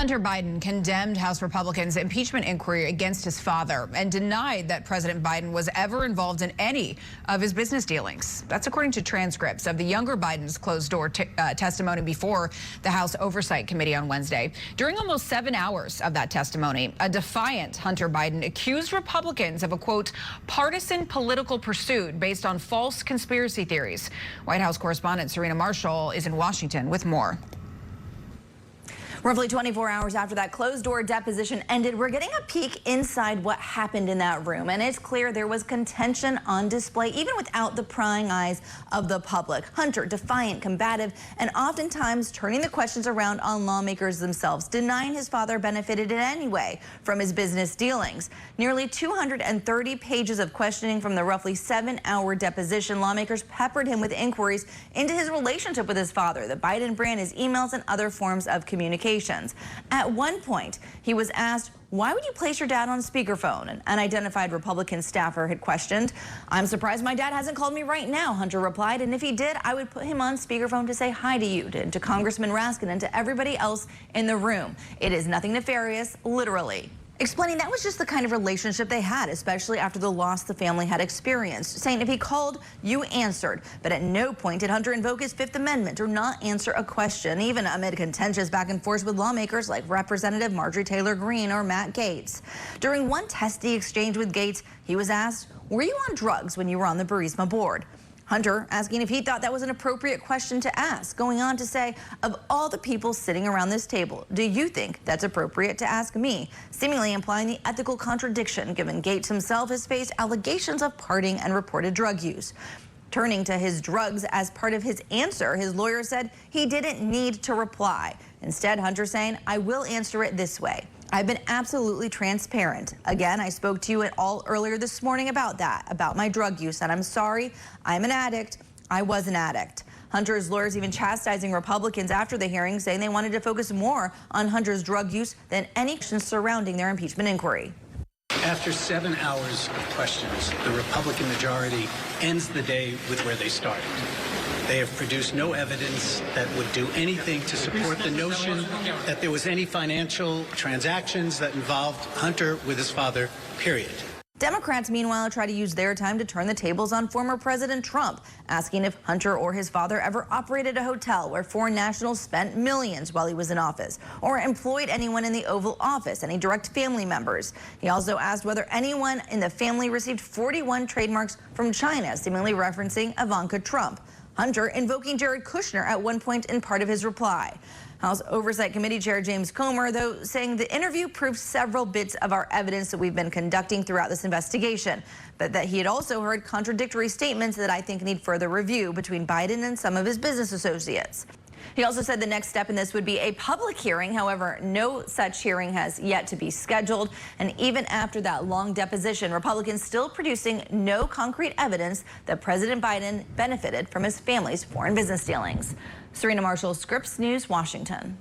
Hunter Biden condemned House Republicans' impeachment inquiry against his father and denied that President Biden was ever involved in any of his business dealings. That's according to transcripts of the younger Biden's closed-door testimony before the House Oversight Committee on Wednesday. During almost 7 hours of that testimony, a defiant Hunter Biden accused Republicans of a, quote, partisan political pursuit based on false conspiracy theories. White House correspondent Serena Marshall is in Washington with more. Roughly 24 hours after that closed-door deposition ended, we're getting a peek inside what happened in that room. And it's clear there was contention on display, even without the prying eyes of the public. Hunter, defiant, combative, and oftentimes turning the questions around on lawmakers themselves, denying his father benefited in any way from his business dealings. Nearly 230 pages of questioning from the roughly 7-hour deposition. Lawmakers peppered him with inquiries into his relationship with his father, the Biden brand, his emails, and other forms of communication. At one point, he was asked, "Why would you place your dad on speakerphone?" An unidentified Republican staffer had questioned. "I'm surprised my dad hasn't called me right now," Hunter replied, "and if he did, I would put him on speakerphone to say hi to you, to Congressman Raskin, and to everybody else in the room. It is nothing nefarious, literally." Explaining that was just the kind of relationship they had, especially after the loss the family had experienced, saying if he called, you answered. But at no point did Hunter invoke his Fifth Amendment or not answer a question, even amid contentious back and forth with lawmakers like Representative Marjorie Taylor Greene or Matt Gaetz. During one testy exchange with Gaetz, he was asked, "Were you on drugs when you were on the Burisma board?" Hunter asking if he thought that was an appropriate question to ask, going on to say, "Of all the people sitting around this table, do you think that's appropriate to ask me?" Seemingly implying the ethical contradiction, given Gaetz himself has faced allegations of partying and reported drug use. Turning to his drugs as part of his answer, his lawyer said he didn't need to reply. Instead, Hunter saying, "I will answer it this way. I've been absolutely transparent. Again, I spoke to you at all earlier this morning about that, about my drug use, and I'm sorry, I'm an addict. I was an addict." Hunter's lawyers even chastising Republicans after the hearing, saying they wanted to focus more on Hunter's drug use than any questions surrounding their impeachment inquiry. After 7 hours of questions, the Republican majority ends the day with where they started. They have produced no evidence that would do anything to support the notion that there was any financial transactions that involved Hunter with his father, period. Democrats, meanwhile, try to use their time to turn the tables on former President Trump, asking if Hunter or his father ever operated a hotel where foreign nationals spent millions while he was in office, or employed anyone in the Oval Office, any direct family members. He also asked whether anyone in the family received 41 trademarks from China, seemingly referencing Ivanka Trump. Hunter invoking Jared Kushner at one point in part of his reply. House Oversight Committee Chair James Comer, though, saying the interview proved several bits of our evidence that we've been conducting throughout this investigation, but that he had also heard contradictory statements that I think need further review between Biden and some of his business associates. He also said the next step in this would be a public hearing. However, no such hearing has yet to be scheduled. And even after that long deposition, Republicans still producing no concrete evidence that President Biden benefited from his family's foreign business dealings. Serena Marshall, Scripps News, Washington.